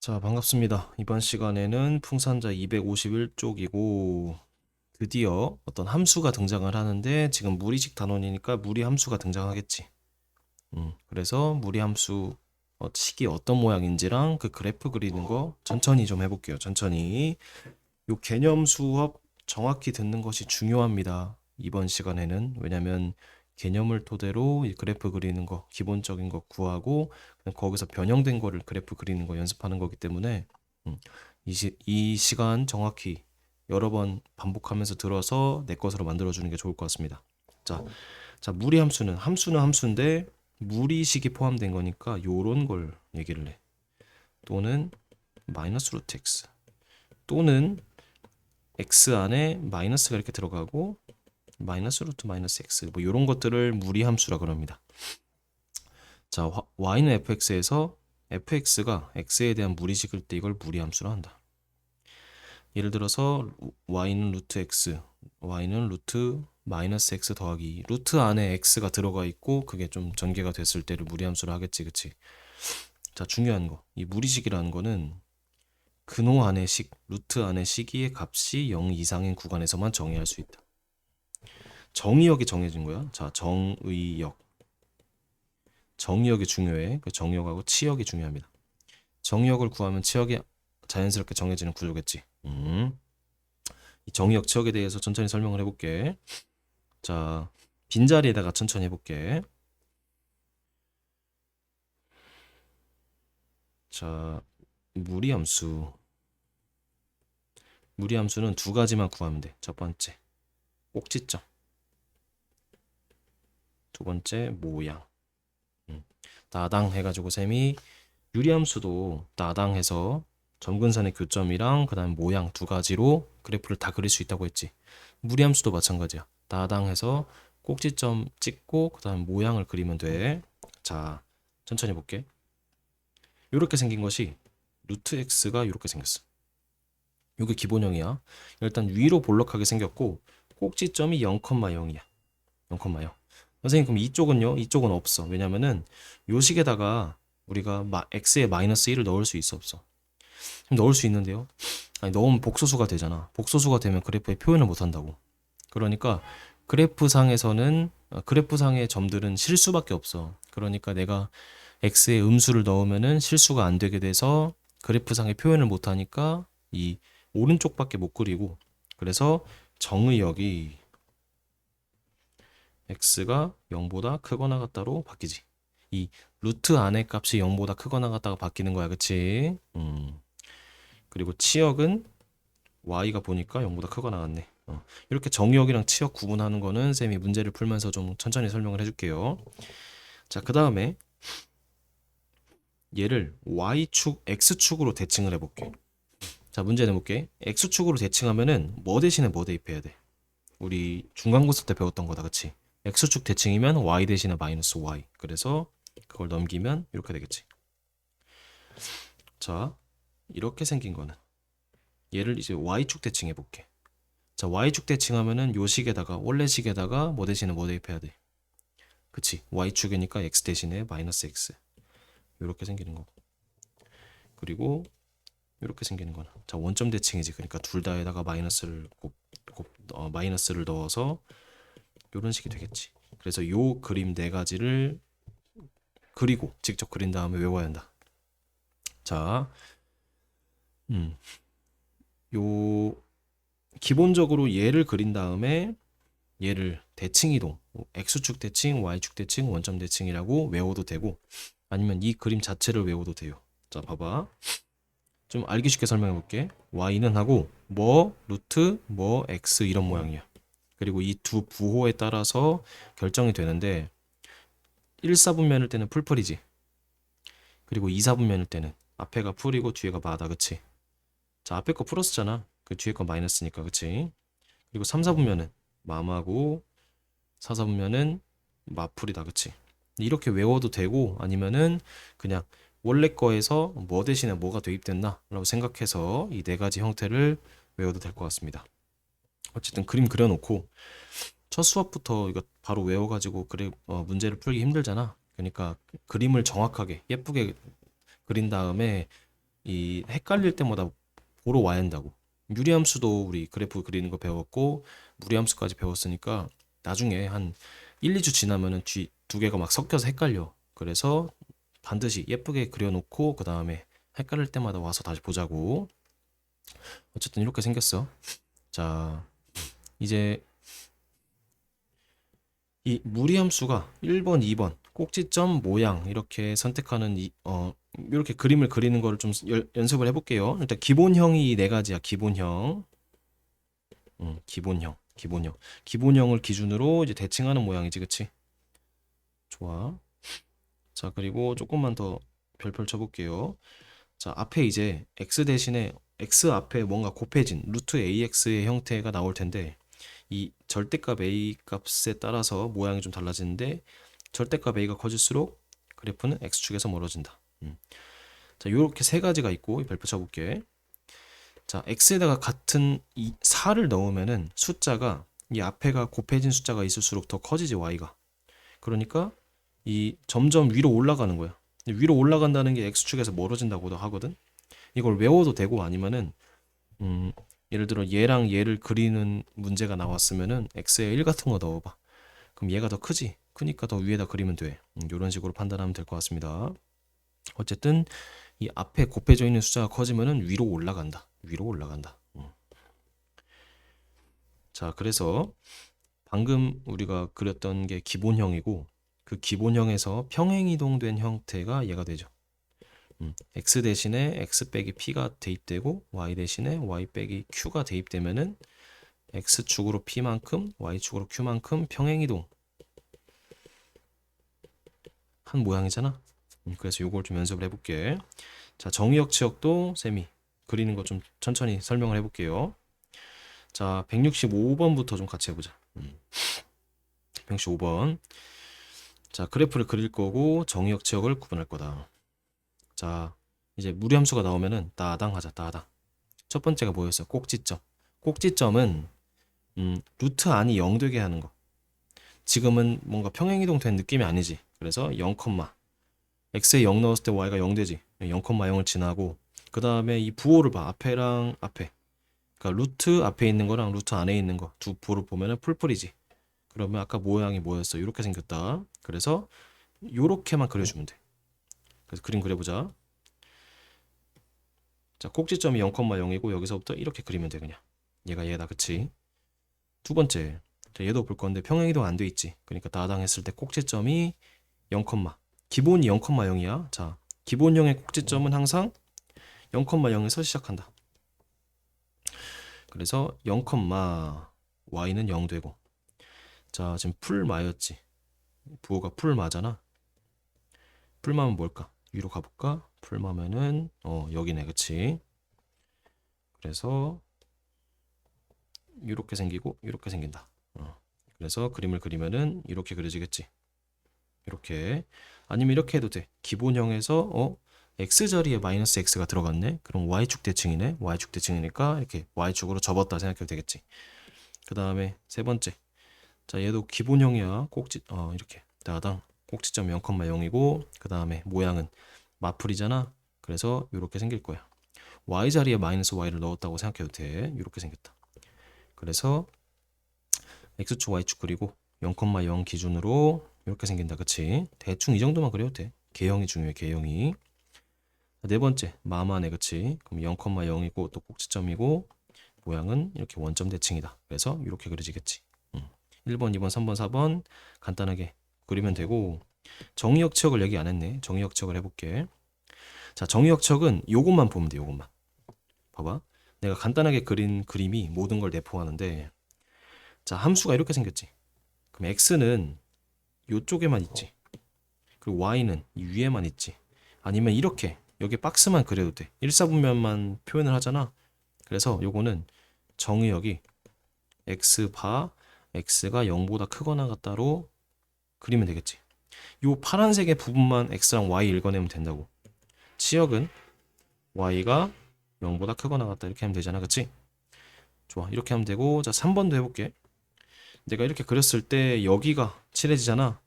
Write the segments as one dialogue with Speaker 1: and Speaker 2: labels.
Speaker 1: 자, 반갑습니다. 이번 시간에는 풍산자 251쪽이고 드디어 어떤 함수가 등장을 하는데 지금 무리식 단원이니까 무리 함수가 등장하겠지. 그래서 무리 함수 식이 어떤 모양인지랑 그 그래프 그리는 거 천천히 좀 해볼게요. 천천히. 요 개념 수업 정확히 듣는 것이 중요합니다. 이번 시간에는. 왜냐면 개념을 토대로 이 그래프 그리는 거, 기본적인 거 구하고 그냥 거기서 변형된 거를 그래프 그리는 거 연습하는 거기 때문에 음, 이 시간 정확히 여러 번 반복하면서 들어서 내 것으로 만들어 주는 게 좋을 것 같습니다. 자, 무리 함수는 함수인데 무리식이 포함된 거니까 요런 걸 얘기를 해. 또는 마이너스 루트 x 또는 x 안에 마이너스가 이렇게 들어가고 마이너스 루트 마이너스 x 뭐 이런 것들을 무리함수라 그럽니다. 자, y는 fx에서 fx가 x에 대한 무리식일 때 이걸 무리함수라 한다. 예를 들어서 y는 루트 x, y는 루트 마이너스 x 더하기 루트 안에 x가 들어가 있고 그게 좀 전개가 됐을 때를 무리함수라 하겠지, 그치? 자, 중요한 거, 이 무리식이라는 거는 근호 안의 식, 루트 안의 식의 값이 0 이상인 구간에서만 정의할 수 있다. 정의역이 정해진 거야. 자, 정의역. 정의역이 중요해. 그 정의역하고 치역이 중요합니다. 정의역을 구하면 치역이 자연스럽게 정해지는 구조겠지. 이 정의역, 치역에 대해서 천천히 설명을 해볼게. 자, 빈자리에다가 천천히 해볼게. 자, 무리함수. 무리함수는 두 가지만 구하면 돼. 첫 번째, 꼭지점. 두 번째, 모양. 나당 해가지고 셈이 유리함수도 나당해서 점근선의 교점이랑 그 다음 모양 두 가지로 그래프를 다 그릴 수 있다고 했지. 무리함수도 마찬가지야. 나당해서 꼭지점 찍고 그 다음 모양을 그리면 돼. 자, 천천히 볼게. 이렇게 생긴 것이 루트 x가 이렇게 생겼어. 이게 기본형이야. 일단 위로 볼록하게 생겼고 꼭지점이 0,0이야. 0,0. 선생님 그럼 이쪽은요? 이쪽은 없어. 왜냐면은 요 식에다가 우리가 x에 마이너스 1을 넣을 수 있어 없어? 넣을 수 있는데요. 아니 넣으면 복소수가 되잖아. 복소수가 되면 그래프에 표현을 못 한다고. 그러니까 그래프상에서는 그래프상의 점들은 실수밖에 없어. 그러니까 내가 x에 음수를 넣으면은 실수가 안 되게 돼서 그래프상에 표현을 못 하니까 이 오른쪽밖에 못 그리고 그래서 정의역이 x가 0보다 크거나 같다로 바뀌지. 이 루트 안의 값이 0보다 크거나 같다가 바뀌는 거야. 그치? 그리고 치역은 y가 보니까 0보다 크거나 같네. 이렇게 정의역이랑 치역 구분하는 거는 쌤이 문제를 풀면서 좀 천천히 설명을 해줄게요. 자, 그 다음에 얘를 y축, x축으로 대칭을 해볼게. 자, 문제 내볼게. x축으로 대칭하면은 뭐 대신에 뭐 대입해야 돼? 우리 중간고사 때 배웠던 거다, 그치? x축 대칭이면 y 대신에 마이너스 y. 그래서 그걸 넘기면 이렇게 되겠지. 자, 이렇게 생긴 거는 얘를 이제 y축 대칭해 볼게. 자, y축 대칭하면은 요 식에다가 원래 식에다가 뭐 대신에 뭐 대입해야 돼? 그치? y축이니까 x 대신에 마이너스 x. 이렇게 생기는 거고. 그리고 이렇게 생기는 거는 자, 원점 대칭이지. 그러니까 둘 다에다가 마이너스를 넣어서 이런 식이 되겠지. 그래서 요 그림 네 가지를 그리고 직접 그린 다음에 외워야 한다. 자, 요 기본적으로 얘를 그린 다음에 얘를 대칭이동, x축 대칭, y축 대칭, 원점 대칭이라고 외워도 되고 아니면 이 그림 자체를 외워도 돼요. 자, 봐봐. 좀 알기 쉽게 설명해 볼게. y는 하고 뭐 루트 뭐 x 이런 모양이야. 그리고 이 두 부호에 따라서 결정이 되는데 1사분면일 때는 풀풀이지. 그리고 2사분면일 때는 앞에가 풀이고 뒤에가 마다, 그치? 자, 앞에 거 플러스잖아. 그 뒤에 거 마이너스니까, 그치? 그리고 3사분면은 맘하고 4사분면은 마풀이다, 그치? 이렇게 외워도 되고 아니면은 그냥 원래 거에서 뭐 대신에 뭐가 대입됐나 라고 생각해서 이 네 가지 형태를 외워도 될 것 같습니다. 어쨌든 그림 그려놓고 첫 수업부터 이거 바로 외워가지고 문제를 풀기 힘들잖아. 그러니까 그림을 정확하게 예쁘게 그린 다음에 이 헷갈릴 때마다 보러 와야 한다고. 유리함수도 우리 그래프 그리는 거 배웠고 무리함수까지 배웠으니까 나중에 한 1, 2주 지나면은 두 개가 막 섞여서 헷갈려. 그래서 반드시 예쁘게 그려놓고 그 다음에 헷갈릴 때마다 와서 다시 보자고. 어쨌든 이렇게 생겼어. 자, 이제 이 무리함수가 1번, 2번 꼭지점 모양 이렇게 선택하는 이렇게 그림을 그리는 거를 좀 연습을 해볼게요. 일단 기본형이 네 가지야. 기본형, 기본형을 기준으로 이제 대칭하는 모양이지, 그치? 좋아. 자, 그리고 조금만 더 별 펼쳐볼게요. 자, 앞에 이제 x 대신에 x 앞에 뭔가 곱해진 루트 ax의 형태가 나올 텐데 이 절대값 a 값에 따라서 모양이 좀 달라지는데 절대값 a가 커질수록 그래프는 x축에서 멀어진다. 자, 요렇게 세 가지가 있고 별표 쳐볼게. 자, x에다가 같은 이 4를 넣으면은 숫자가 이 앞에가 곱해진 숫자가 있을수록 더 커지지 y가. 그러니까 이 점점 위로 올라가는 거야. 위로 올라간다는 게 x축에서 멀어진다고도 하거든. 이걸 외워도 되고 아니면은 예를 들어 얘랑 얘를 그리는 문제가 나왔으면은 x에 1 같은 거 넣어봐. 그럼 얘가 더 크지? 크니까 더 위에다 그리면 돼. 이런 식으로 판단하면 될 것 같습니다. 어쨌든 이 앞에 곱해져 있는 숫자가 커지면은 위로 올라간다. 위로 올라간다. 자, 그래서 방금 우리가 그렸던 게 기본형이고 그 기본형에서 평행이동된 형태가 얘가 되죠. x 대신에 x 빼기 p가 대입되고 y 대신에 y 빼기 q가 대입되면은 x축으로 p만큼 y축으로 q만큼 평행이동 한 모양이잖아. 그래서 요걸 좀 연습을 해볼게. 자, 정의역 치역도 쌤이 그리는 거 좀 천천히 설명을 해볼게요. 자, 165번부터 좀 같이 해보자. 165번. 자, 그래프를 그릴 거고 정의역 치역을 구분할 거다. 자, 이제 무리함수가 나오면은 따당 하자. 따당. 첫 번째가 뭐였어? 꼭지점. 꼭지점은 루트 안이 0 되게 하는 거. 지금은 뭔가 평행이동 된 느낌이 아니지. 그래서 0, x에 0 넣었을 때 y가 0 되지. 0,0을 지나고 그 다음에 이 부호를 봐. 앞에랑 앞에. 그러니까 루트 앞에 있는 거랑 루트 안에 있는 거 두 부호를 보면은 풀풀이지. 그러면 아까 모양이 뭐였어? 이렇게 생겼다. 그래서 요렇게만 그려주면 돼. 그래서 그림 그려보자. 자, 꼭지점이 0,0이고 여기서부터 이렇게 그리면 돼. 그냥 얘가 얘다. 그치? 두 번째, 자, 얘도 볼 건데 평행이동 안 돼 있지. 그러니까 다당했을 때 꼭지점이 0, 기본이 0,0이야. 자, 기본형의 꼭지점은 항상 0,0에서 시작한다. 그래서 0, y는 0 되고. 자, 지금 풀마였지. 부호가 풀마잖아. 풀마면 뭘까? 위로 가볼까? 풀마면은 여기네. 그치? 그래서 이렇게 생기고 이렇게 생긴다. 그래서 그림을 그리면은 이렇게 그려지겠지. 이렇게. 아니면 이렇게 해도 돼. 기본형에서 x자리에 마이너스 x가 들어갔네. 그럼 y축 대칭이네. y축 대칭이니까 이렇게 y축으로 접었다 생각해도 되겠지. 그 다음에 세 번째. 자, 얘도 기본형이야. 이렇게 따당 꼭지점 0,0이고 그 다음에 모양은 마풀이잖아. 그래서 이렇게 생길 거야. y자리에 마이너스 y를 넣었다고 생각해도 돼. 이렇게 생겼다. 그래서 x축 y축 그리고 0,0 기준으로 이렇게 생긴다. 그치? 대충 이 정도만 그려도 돼. 개형이 중요해. 개형이. 네 번째 마마네. 그치? 그럼 0,0이고 또 꼭지점이고 모양은 이렇게 원점 대칭이다. 그래서 이렇게 그려지겠지. 1번, 2번, 3번, 4번 간단하게 그리면 되고 정의역 치역을 얘기 안 했네. 정의역 치역을 해볼게. 자, 정의역 치역은 요것만 보면 돼. 요것만. 봐봐. 내가 간단하게 그린 그림이 모든 걸 내포하는데 자, 함수가 이렇게 생겼지. 그럼 x는 요쪽에만 있지. 그리고 y는 이 위에만 있지. 아니면 이렇게 여기 박스만 그려도 돼. 일사분면만 표현을 하잖아. 그래서 요거는 정의역이 x바 x가 0보다 크거나 같다로 그리면 되겠지. 요 파란색의 부분만 x랑 y 읽어내면 된다고. 치역은 y가 0보다 크거나 같다 이렇게 하면 되잖아. 그치? 좋아. 이렇게 하면 되고 자, 3번도 해볼게. 내가 이렇게 그렸을 때 여기가 칠해지잖아.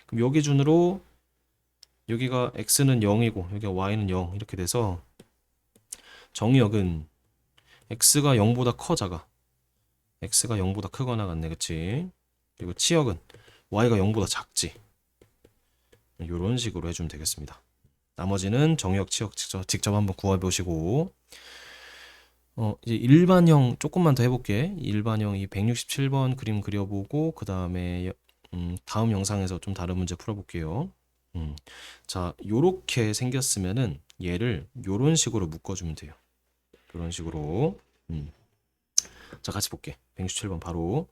Speaker 1: 그럼 요 기준으로 여기가 x는 0이고 여기가 y는 0 이렇게 돼서 정의역은 x가 0보다 커 작아? x가 0보다 크거나 같네, 그치? 그리고 치역은 y가 0보다 작지. 이런 식으로 해주면 되겠습니다. 나머지는 정의역, 치역 직접 한번 구해보시고, 이제 일반형 조금만 더 해볼게. 일반형 이 167번 그림 그려보고 그 다음에 다음 영상에서 좀 다른 문제 풀어볼게요. 자, 요렇게 생겼으면은 얘를 요런 식으로 묶어주면 돼요. 요런 식으로. 자, 같이 볼게. 167번 바로.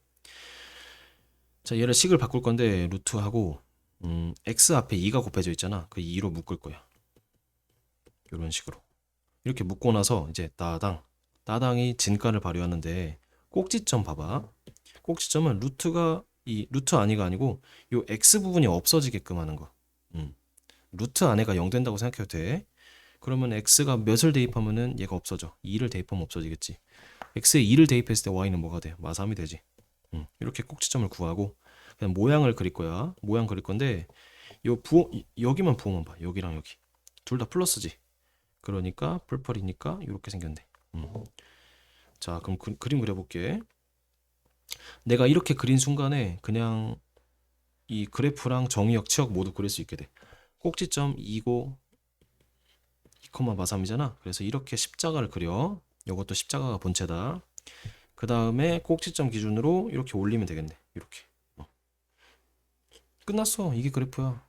Speaker 1: 자, 얘를 식을 바꿀 건데 루트하고 x 앞에 2가 곱해져 있잖아. 그 2로 묶을 거야. 요런 식으로. 이렇게 묶고 나서 이제 따당이 진가를 발휘하는데 꼭지점 봐봐. 꼭지점은 루트가 이 루트 안에가 아니고 요 x 부분이 없어지게끔 하는 거. 루트 안에가 0 된다고 생각해도 돼. 그러면 x가 몇을 대입하면은 얘가 없어져. 2를 대입하면 없어지겠지. x에 2를 대입했을 때 y는 뭐가 돼? 마3이 되지. 이렇게 꼭지점을 구하고 그냥 모양을 그릴 거야. 모양 그릴 건데 여기만 부호만 봐. 여기랑 여기. 둘 다 플러스지. 그러니까 풀펄이니까 이렇게 생겼네. 자, 그럼 그림 그려볼게. 내가 이렇게 그린 순간에 그냥 이 그래프랑 정의역, 치역 모두 그릴 수 있게 돼. 꼭지점 2고 2,3이잖아. 그래서 이렇게 십자가를 그려. 이것도 십자가가 본체다. 그 다음에 꼭지점 기준으로 이렇게 올리면 되겠네. 이렇게. 끝났어. 이게 그래프야.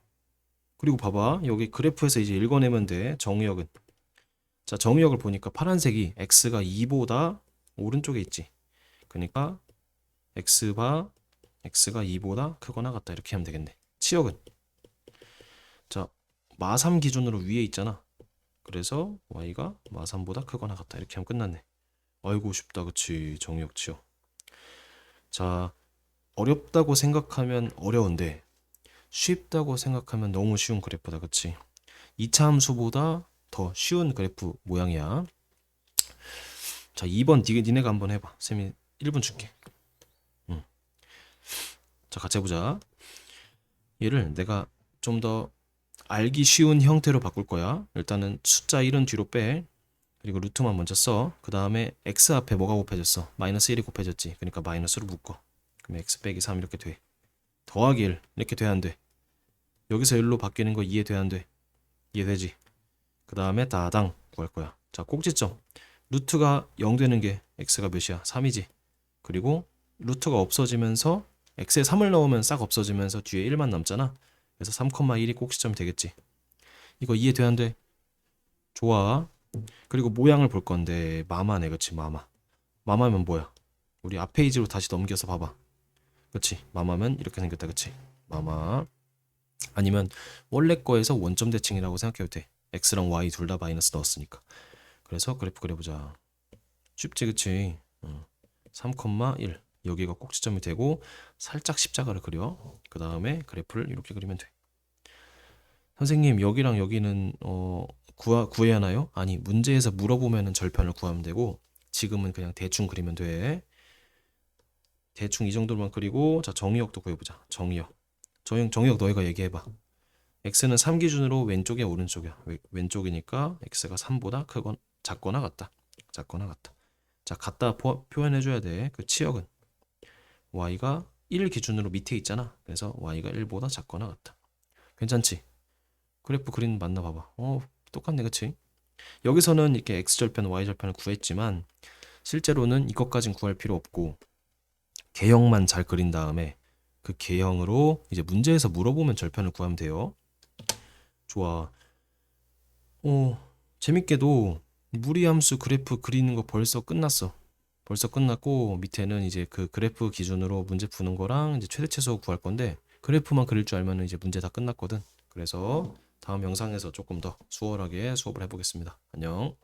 Speaker 1: 그리고 봐봐. 여기 그래프에서 이제 읽어내면 돼. 정의역은. 자, 정의역을 보니까 파란색이 x가 2보다 오른쪽에 있지. 그러니까 x가 2보다 크거나 같다. 이렇게 하면 되겠네. 치역은. 자, 마3 기준으로 위에 있잖아. 그래서 y가 마3보다 크거나 같다. 이렇게 하면 끝났네. 아이고 쉽다, 그치? 정의역, 치역. 자, 어렵다고 생각하면 어려운데 쉽다고 생각하면 너무 쉬운 그래프다, 그치? 2차 함수보다 더 쉬운 그래프 모양이야. 자, 2번 니네가 한번 해봐. 쌤이 1분 줄게. 자, 같이 해보자. 얘를 내가 좀 더 알기 쉬운 형태로 바꿀 거야. 일단은 숫자 1은 뒤로 빼. 그리고 루트만 먼저 써. 그 다음에 x 앞에 뭐가 곱해졌어? 마이너스 1이 곱해졌지. 그러니까 마이너스로 묶어. 그럼 x 빼기 3 이렇게 돼. 더하기 1 이렇게 돼, 안 돼? 여기서 1로 바뀌는 거 이해 돼, 안 돼? 이해되지? 그 다음에 따당 구할 거야. 자, 꼭지점. 루트가 0 되는 게 x가 몇이야? 3이지. 그리고 루트가 없어지면서 x에 3을 넣으면 싹 없어지면서 뒤에 1만 남잖아. 그래서 3,1이 꼭지점이 되겠지. 이거 이해돼, 안 돼? 좋아. 그리고 모양을 볼 건데 마마네, 그치? 마마면 뭐야? 우리 앞 페이지로 다시 넘겨서 봐봐. 그치? 마마면 이렇게 생겼다, 그치? 마마. 아니면 원래 거에서 원점 대칭이라고 생각해도 돼. x랑 y 둘 다 마이너스 넣었으니까. 그래서 그래프 그려보자. 쉽지, 그치? 3,1 여기가 꼭지점이 되고 살짝 십자가를 그려. 그 다음에 그래프를 이렇게 그리면 돼. 선생님, 여기랑 여기는 구해야 하나요? 아니, 문제에서 물어보면은 절편을 구하면 되고 지금은 그냥 대충 그리면 돼. 대충 이 정도만 그리고 자, 정의역도 구해보자. 정의역 너희가 얘기해봐. x는 3 기준으로 왼쪽이야, 오른쪽이야? 왼쪽이니까 x가 3보다 크거나 작거나 같다. 자, 같다 표현해줘야 돼. 그 치역은 y가 1 기준으로 밑에 있잖아. 그래서 y가 1보다 작거나 같다. 괜찮지? 그래프 그린 맞나 봐봐. 똑같네, 그치? 여기서는 이렇게 x절편, y절편을 구했지만 실제로는 이것까진 구할 필요 없고 개형만 잘 그린 다음에 그 개형으로 이제 문제에서 물어보면 절편을 구하면 돼요. 좋아. 재밌게도 무리함수 그래프 그리는 거 벌써 끝났어. 벌써 끝났고 밑에는 이제 그 그래프 기준으로 문제 푸는 거랑 이제 최대치수 구할 건데 그래프만 그릴 줄 알면 이제 문제 다 끝났거든. 그래서 다음 영상에서 조금 더 수월하게 수업을 해보겠습니다. 안녕.